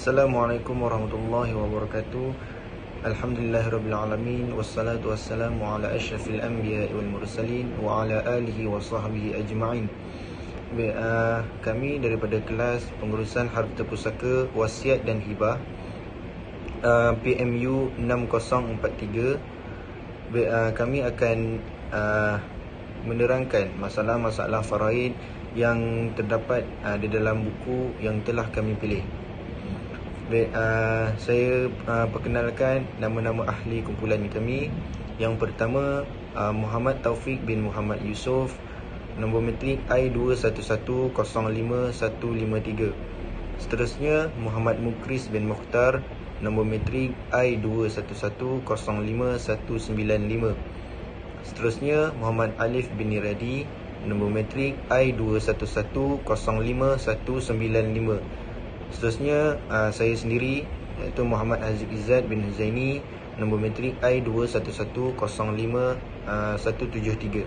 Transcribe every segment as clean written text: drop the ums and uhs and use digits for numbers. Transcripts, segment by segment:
Assalamualaikum warahmatullahi wabarakatuh. Alhamdulillahirrabbilalamin. Wassalatu wassalamu ala ashrafil anbiya wal mursalin wa ala alihi wa sahbihi ajma'in. Kami daripada kelas pengurusan harta pusaka, wasiat dan hibah, PMU 6043. Kami akan menerangkan masalah-masalah faraid yang terdapat di dalam buku yang telah kami pilih. Saya perkenalkan nama-nama ahli kumpulan kami. Yang pertama, Muhammad Taufik bin Muhammad Yusof, nombor matrik I21105-153. Seterusnya, Muhammad Mukris bin Mukhtar, nombor matrik I21105-195. Seterusnya, Muhammad Alif bin Niradi, nombor matrik I21105-195. Seterusnya, saya sendiri, iaitu Muhammad Haziq Izzat bin Huzaini, nombor matrik I21105-173.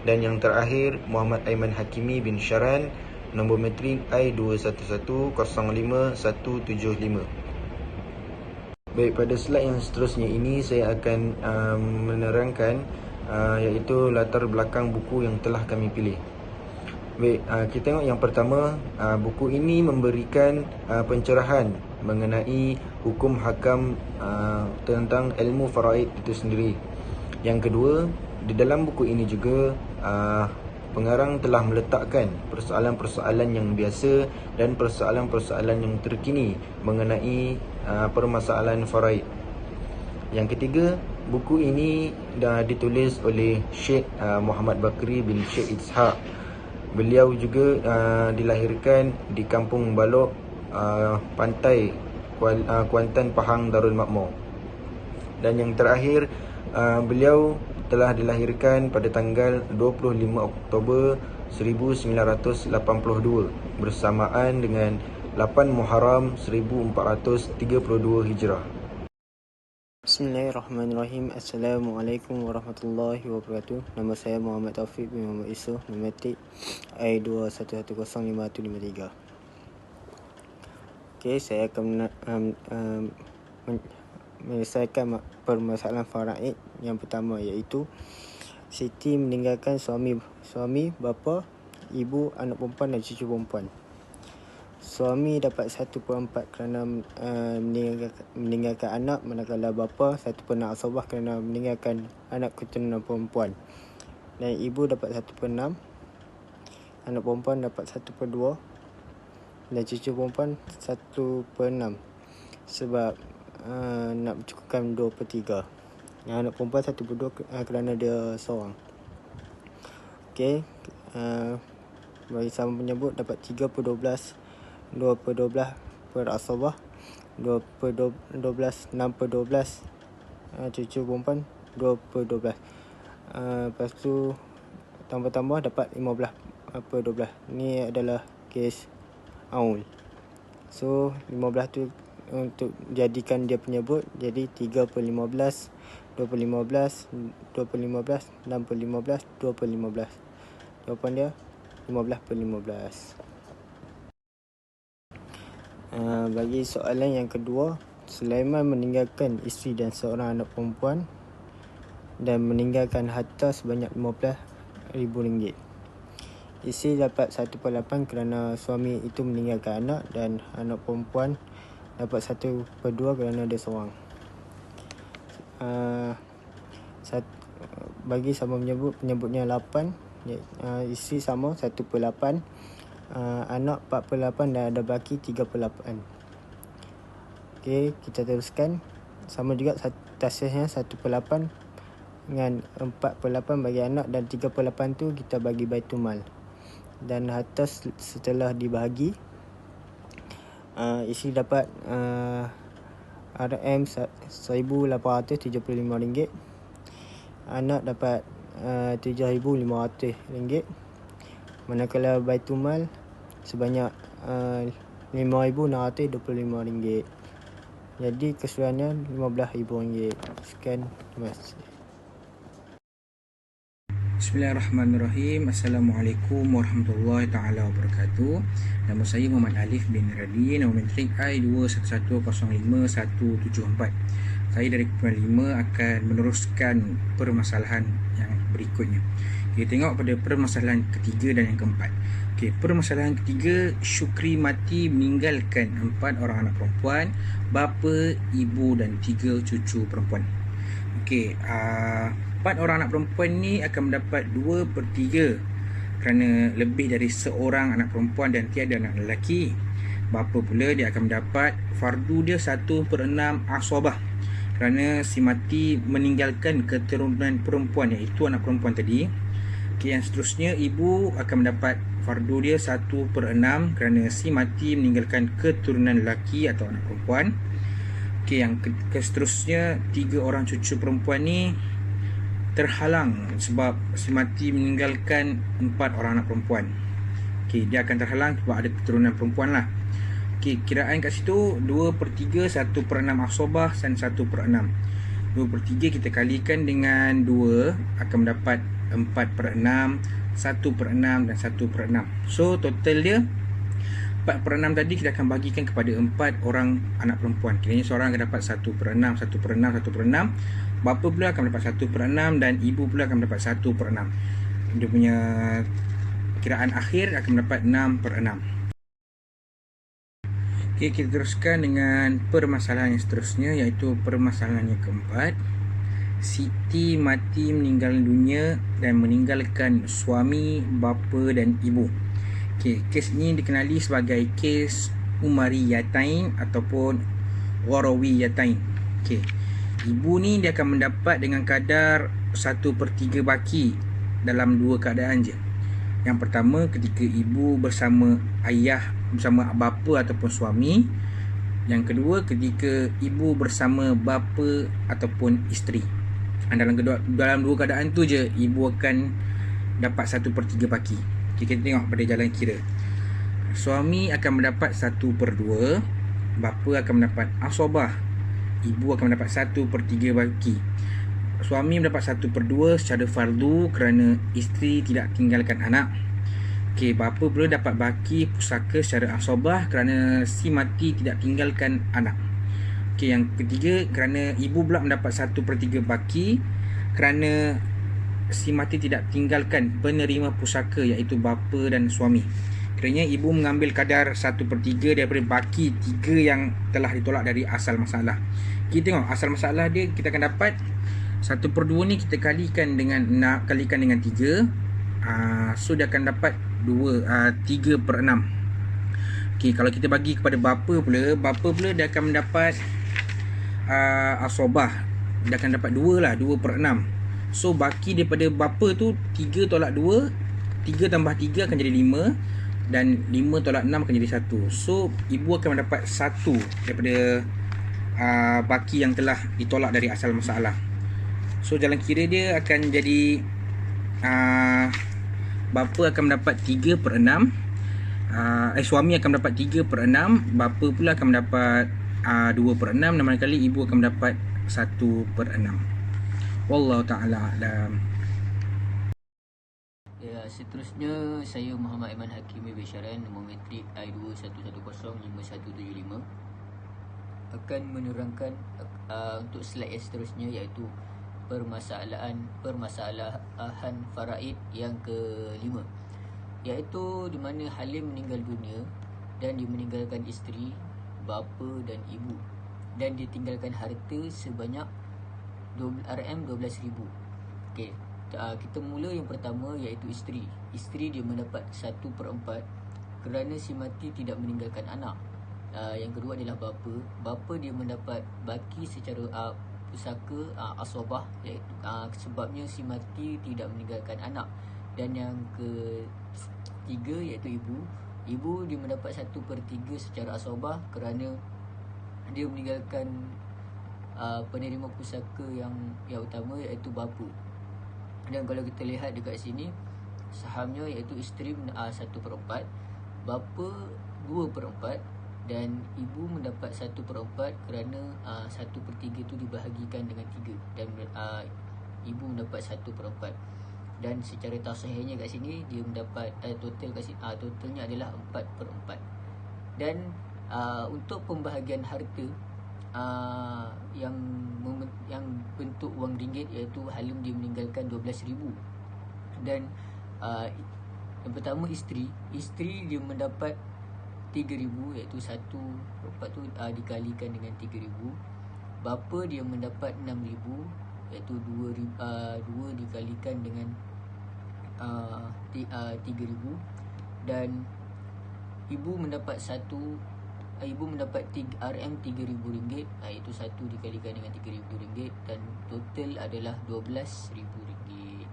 Dan yang terakhir, Muhammad Aiman Hakimi bin Syaran, nombor matrik I21105-175. Baik, pada slide yang seterusnya ini saya akan menerangkan iaitu latar belakang buku yang telah kami pilih. Baik, kita tengok yang pertama. Buku ini memberikan pencerahan mengenai hukum hakam tentang ilmu faraid itu sendiri. Yang kedua, di dalam buku ini juga pengarang telah meletakkan persoalan-persoalan yang biasa dan persoalan-persoalan yang terkini mengenai permasalahan faraid. Yang ketiga, buku ini dah ditulis oleh Syekh Muhammad Bakri bin Syekh Ishaq. Beliau juga dilahirkan di Kampung Balok, Pantai, Kuantan, Pahang, Darul Makmur. Dan yang terakhir, beliau telah dilahirkan pada tanggal 25 Oktober 1982 bersamaan dengan 8 Muharram 1432 Hijrah. Bismillahirrahmanirrahim. Assalamualaikum warahmatullahi wabarakatuh. Nama saya Muhammad Taufik bin Muhammad Yusof, nombor matrik I21105-153. Okey, saya akan menyelesaikan permasalahan faraid yang pertama, iaitu Siti meninggalkan suami, bapa, ibu, anak perempuan dan cucu perempuan. Suami dapat 1/4 kerana meninggalkan anak, manakala bapa 1/6 asabah kerana meninggalkan anak keturunan perempuan. Dan ibu dapat 1/6, anak perempuan dapat 1/2 dan cucu perempuan 1/6. Sebab nak mencukupkan 2/3. Yang anak perempuan 1/2 kerana dia seorang. Okey, bagi sama penyebut dapat 3/12, 2/12 per asabah, 2/12, 6/12 cucu perempuan, 2/12. Lepas tu tambah-tambah dapat 15/12. Ni adalah kes aul. So 15 tu untuk jadikan dia penyebut, jadi 3/15, 2/15, 2/15, 6/15, 2/15. Jawapan dia 15/15. Bagi soalan yang kedua, Sulaiman meninggalkan isteri dan seorang anak perempuan dan meninggalkan harta sebanyak RM15,000. Isteri dapat 1/8 kerana suami itu meninggalkan anak, dan anak perempuan dapat 1/2 kerana dia seorang. Bagi sama penyebutnya 8, isteri sama 1/8, anak 4/8 dan ada baki 3/8. Okey, kita teruskan. Sama juga tasihnya 1/8 dengan 4/8 bagi anak, dan 3/8 tu kita bagi Baitul Mal. Dan harta setelah dibahagi, isteri dapat RM RM1,875, anak dapat RM7,500, manakala Baitul Mal sebanyak RM5,625. Jadi keseluruhannya RM15,000. Sekian, terima kasih. Bismillahirrahmanirrahim. Assalamualaikum warahmatullahi taala wabarakatuh. Nama saya Muhammad Alif bin Radin, nombor matrik I21105174. Saya dari Kumpulan 5 akan meneruskan permasalahan yang berikutnya. Kita tengok pada permasalahan ketiga dan yang keempat. Okey, permasalahan ketiga, Syukri mati meninggalkan 4 orang anak perempuan, bapa, ibu dan 3 cucu perempuan. Okey, 4 orang anak perempuan ni akan mendapat 2/3 kerana lebih dari seorang anak perempuan dan tiada anak lelaki. Bapa pula dia akan mendapat fardu dia 1/6 asabah kerana si mati meninggalkan keturunan perempuan, iaitu anak perempuan tadi. Okey, yang seterusnya, ibu akan mendapat fardu dia 1/6 kerana si mati meninggalkan keturunan lelaki atau anak perempuan. Okey, yang seterusnya, 3 orang cucu perempuan ni terhalang sebab si mati meninggalkan 4 orang anak perempuan. Okey, dia akan terhalang sebab ada keturunan perempuan lah. Okey, kiraan kat situ 2/3, 1/6 asabah dan 1/6. 2/3 kita kalikan dengan 2 akan mendapat 4/6, 1/6 dan 1/6. So total dia 4/6 tadi kita akan bagikan kepada 4 orang anak perempuan. Kiranya seorang akan dapat 1/6, 1/6, 1/6. Bapa pula akan mendapat 1/6 dan ibu pula akan mendapat 1/6. Dia punya kiraan akhir akan mendapat 6/6. Okey, kita teruskan dengan permasalahan yang seterusnya, iaitu permasalahan yang keempat. Siti mati meninggal dunia dan meninggalkan suami, bapa dan ibu. Okey, kes ni dikenali sebagai kes Umariyatain ataupun Warawiyatain. Okey, ibu ni dia akan mendapat dengan kadar 1/3 baki dalam 2 keadaan je. Yang pertama, ketika ibu bersama ayah, bersama bapa ataupun suami. Yang kedua, ketika ibu bersama bapa ataupun isteri. Dalam 2 keadaan tu je ibu akan dapat 1/3 baki. Okay, kita tengok pada jalan kira. Suami akan mendapat 1/2, bapa akan mendapat asabah, ibu akan mendapat 1/3 baki. Suami mendapat 1/2 secara fardu kerana isteri tidak tinggalkan anak. Okey, bapa pula dapat baki pusaka secara asabah kerana si mati tidak tinggalkan anak. Okey, yang ketiga, kerana ibu pula mendapat 1/3 baki kerana si mati tidak tinggalkan penerima pusaka, iaitu bapa dan suami. Kiranya ibu mengambil kadar 1/3 daripada baki 3 yang telah ditolak dari asal masalah. Kita tengok asal masalah dia, kita akan dapat 1/2 ni kita kalikan dengan 3. So dia akan dapat 3/6. Okey, kalau kita bagi kepada bapa pula dia akan mendapat asabah. Dia akan dapat 2/6. So baki daripada bapa tu 3 tolak 2, 3 tambah 3 akan jadi 5, dan 5 tolak 6 akan jadi 1. So ibu akan mendapat 1 daripada baki yang telah ditolak dari asal masalah. So jalan kira dia akan jadi bapa akan mendapat 3/6, suami akan mendapat 3/6, bapa pula akan mendapat 2/6, dan manakala ibu akan mendapat 1/6. Wallahu ta'ala a'lam. Ya, seterusnya saya Muhammad Iman Hakim Besyaran, nombor matrik I21105175, akan menerangkan untuk slide yang seterusnya, iaitu permasalahan faraid yang kelima, iaitu di mana Halim meninggal dunia dan dia meninggalkan isteri, bapa dan ibu, dan dia tinggalkan harta sebanyak RM12,000. Okey, kita mula yang pertama, iaitu isteri. Isteri dia mendapat 1/4 kerana si mati tidak meninggalkan anak. Yang kedua adalah bapa. Bapa dia mendapat baki secara pusaka asabah, iaitu sebabnya si mati tidak meninggalkan anak. Dan yang ketiga iaitu ibu. Ibu dia mendapat 1/3 secara asabah kerana dia meninggalkan penerima pusaka yang utama, iaitu bapa. Dan kalau kita lihat dekat sini, sahamnya iaitu isteri 1/4, bapa 2/4 dan ibu mendapat 1/4 kerana 1/3 itu dibahagikan dengan 3 dan ibu mendapat 1/4. Dan secara tasahihnya kat sini dia mendapat total kat sini, totalnya adalah 4/4. Dan untuk pembahagian harta yang bentuk wang ringgit, iaitu Halim dia meninggalkan 12,000. Dan yang pertama isteri dia mendapat 3,000, iaitu 1/4 tu dikalikan dengan 3,000. Bapa dia mendapat 6,000, iaitu 2 dikalikan dengan 3,000. Dan ibu mendapat RM3,000, iaitu 1 dikalikan dengan RM3,000, dan total adalah RM12,000.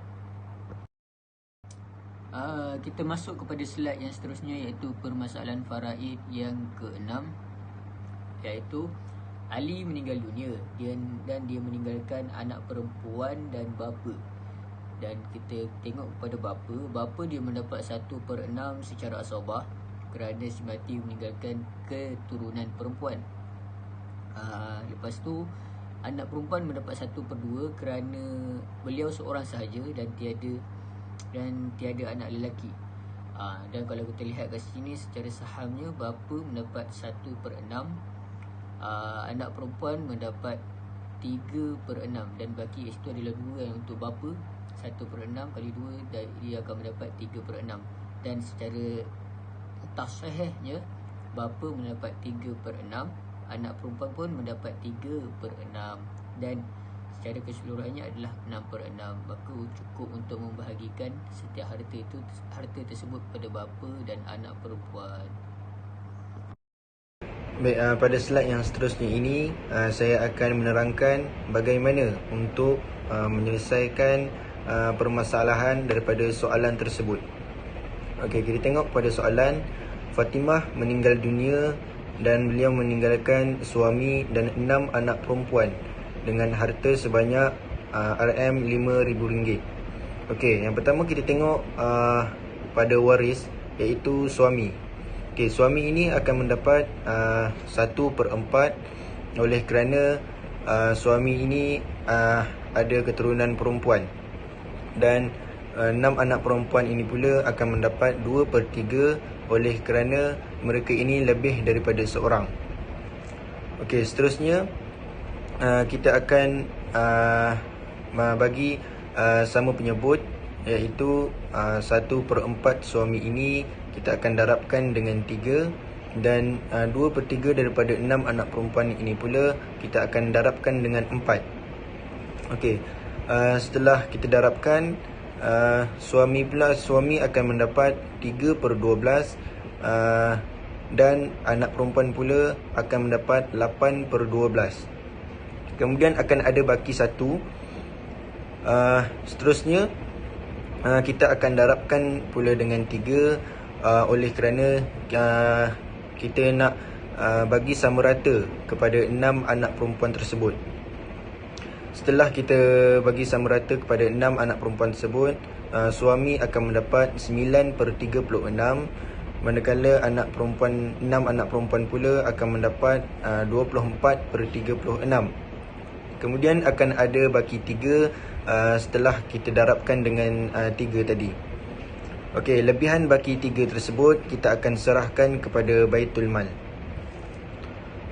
Kita masuk kepada slide yang seterusnya, iaitu permasalahan faraid yang ke-6, iaitu Ali meninggal dunia dan dia meninggalkan anak perempuan dan bapa. Dan kita tengok kepada bapa dia mendapat 1/6 secara asabah kerana si mati meninggalkan keturunan perempuan. Lepas tu anak perempuan mendapat 1/2 kerana beliau seorang sahaja dan tiada anak lelaki. Dan kalau kita lihat kat sini secara sahamnya, bapa mendapat 1/6, anak perempuan mendapat 3/6, dan baki itu adalah 2 yang untuk bapa. 1/6 kali 2 dia akan mendapat 3/6. Dan secara tasahihnya, bapa mendapat 3/6, anak perempuan pun mendapat 3/6, dan secara keseluruhannya adalah 6/6. Maka cukup untuk membahagikan setiap harta tersebut pada bapa dan anak perempuan. Baik, pada slide yang seterusnya ini saya akan menerangkan bagaimana untuk menyelesaikan permasalahan daripada soalan tersebut. Okey, kita tengok pada soalan. Fatimah meninggal dunia dan beliau meninggalkan suami dan 6 anak perempuan dengan harta sebanyak RM5,000. Okey, yang pertama kita tengok pada waris, iaitu suami. Okey, suami ini akan mendapat 1/4 oleh kerana suami ini ada keturunan perempuan, dan 6 anak perempuan ini pula akan mendapat 2/3 oleh kerana mereka ini lebih daripada seorang. Okey, seterusnya kita akan bagi sama penyebut, iaitu 1/4 suami ini kita akan darabkan dengan 3, dan 2/3 daripada 6 anak perempuan ini pula kita akan darabkan dengan 4. Okey, setelah kita darabkan, suami akan mendapat 3/12, dan anak perempuan pula akan mendapat 8/12. Kemudian akan ada baki 1. Seterusnya kita akan darabkan pula dengan 3, oleh kerana kita nak bagi sama rata kepada 6 anak perempuan tersebut. Setelah kita bagi sama rata kepada 6 anak perempuan tersebut, suami akan mendapat 9/36, manakala 6 anak perempuan pula akan mendapat 24/36. Kemudian akan ada baki 3 setelah kita darabkan dengan 3 tadi. Okey, lebihan baki 3 tersebut kita akan serahkan kepada Baitul Mal.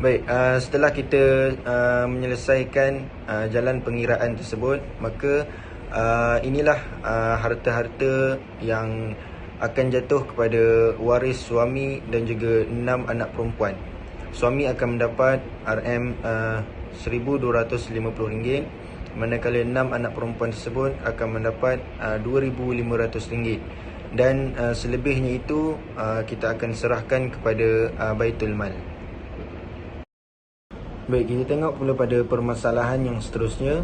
Baik, setelah kita menyelesaikan jalan pengiraan tersebut, maka inilah harta-harta yang akan jatuh kepada waris suami dan juga 6 anak perempuan. Suami akan mendapat RM1,250, manakala 6 anak perempuan tersebut akan mendapat RM2,500, dan selebihnya itu kita akan serahkan kepada Baitul Mal. Baik, kita tengok pula pada permasalahan yang seterusnya,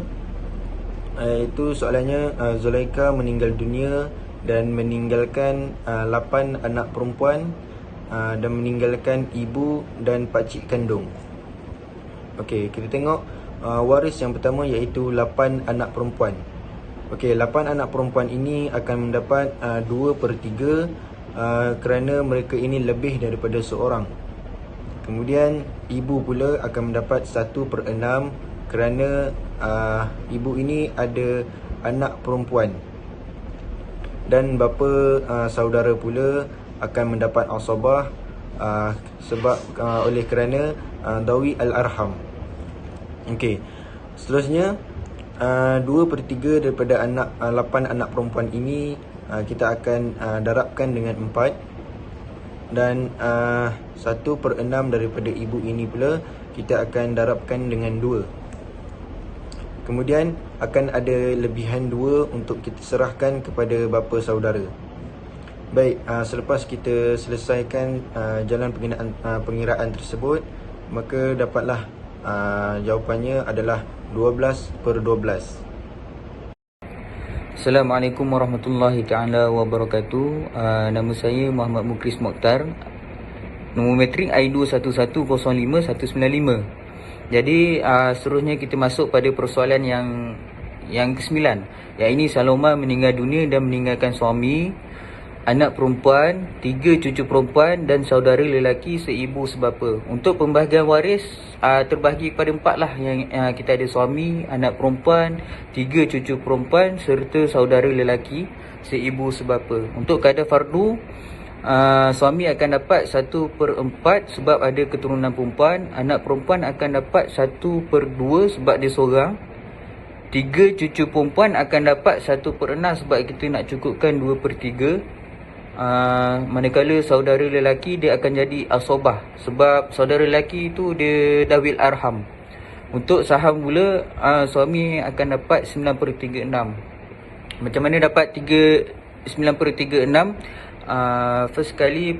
iaitu soalannya, Zulaikha meninggal dunia dan meninggalkan 8 anak perempuan dan meninggalkan ibu dan pakcik kandung. Okey, kita tengok waris yang pertama, iaitu 8 anak perempuan. Okey, 8 anak perempuan ini akan mendapat 2/3 kerana mereka ini lebih daripada seorang. Kemudian ibu pula akan mendapat 1/6 kerana ibu ini ada anak perempuan. dan bapa saudara pula akan mendapat asabah sebab oleh kerana dawi al-arham. Okey. Seterusnya 2/3 daripada 8 anak perempuan ini kita akan darabkan dengan 4, dan 1/6 daripada ibu ini pula kita akan darabkan dengan 2. Kemudian akan ada lebihan 2 untuk kita serahkan kepada bapa saudara. Baik, selepas kita selesaikan jalan pengiraan tersebut, maka dapatlah jawapannya adalah 12/12. Assalamualaikum warahmatullahi taala wabarakatuh. Nama saya Muhammad Mukris Mokhtar. Nombor metrik I21105195. Jadi seterusnya kita masuk pada persoalan yang ke-9. Yang ini Saloma meninggal dunia dan meninggalkan suami, anak perempuan, 3 cucu perempuan dan saudara lelaki seibu sebapa. Untuk pembahagian waris terbahagi kepada 4 lah. Yang kita ada suami, anak perempuan, 3 cucu perempuan serta saudara lelaki seibu sebapa. Untuk kadar fardu, suami akan dapat 1/4 sebab ada keturunan perempuan. Anak perempuan akan dapat 1/2 sebab dia seorang. 3 cucu perempuan akan dapat 1/6 sebab kita nak cukupkan 2/3. Manakala saudara lelaki dia akan jadi asabah sebab saudara lelaki itu dia dawil arham. Untuk saham pula, suami akan dapat 9/36. Macam mana dapat 9/36? First kali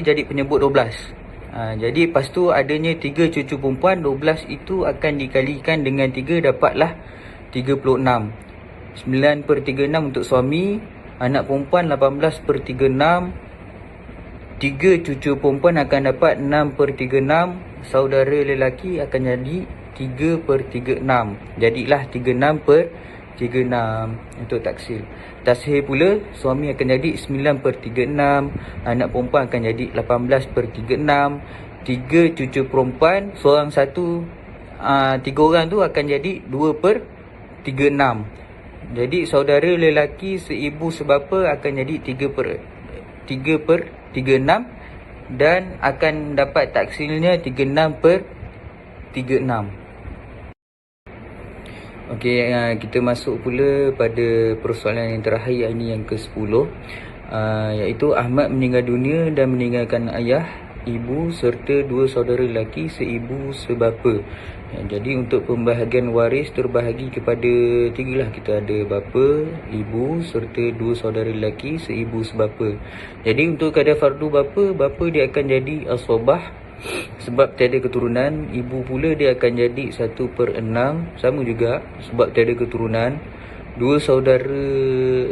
jadi penyebut 12. Jadi lepas tu adanya 3 cucu perempuan, 12 itu akan dikalikan dengan 3, dapatlah 36. 9/36 untuk suami, anak perempuan 18/36. 3 cucu perempuan akan dapat 6/36. Saudara lelaki akan jadi 3/36. Jadilah 36/36 untuk taksir. Tashih pula, suami akan jadi 9/36, anak perempuan akan jadi 18/36. 3 cucu perempuan, seorang satu, 3 orang tu akan jadi 2/36. Jadi saudara lelaki seibu sebapa akan jadi 3/36 dan akan dapat taksirnya 36/36. Okey, kita masuk pula pada persoalan yang terakhir, ini yang ke-10, iaitu Ahmad meninggal dunia dan meninggalkan ayah, ibu serta 2 saudara lelaki seibu sebapa. Jadi untuk pembahagian waris terbahagi kepada 3 lah. Kita ada bapa, ibu serta 2 saudara lelaki seibu sebapa. Jadi untuk kadar fardu bapa dia akan jadi asabah sebab tiada keturunan. Ibu pula dia akan jadi 1/6, sama juga sebab tiada keturunan. 2 saudara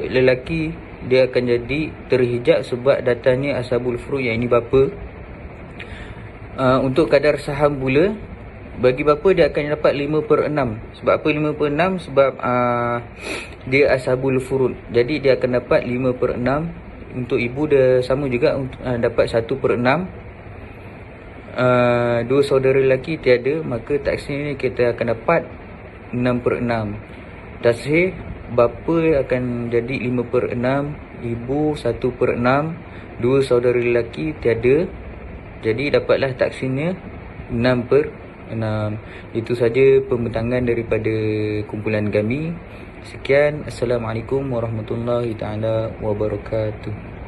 lelaki dia akan jadi terhijab sebab datangnya ashabul furu', yang ini bapa. Untuk kadar saham pula, bagi bapa dia akan dapat 5/6. Sebab apa 5/6? Sebab dia ashabul furu', jadi dia akan dapat 5/6. Untuk ibu dia sama juga, dapat 1/6. 2 saudara lelaki tiada, maka taksir ni kita akan dapat 6/6. Tashih, bapa akan jadi 5/6, ibu 1/6, 2 saudara lelaki tiada, jadi dapatlah taksirnya 6/6. Itu saja pembentangan daripada kumpulan kami. Sekian, Assalamualaikum warahmatullahi taala wabarakatuh.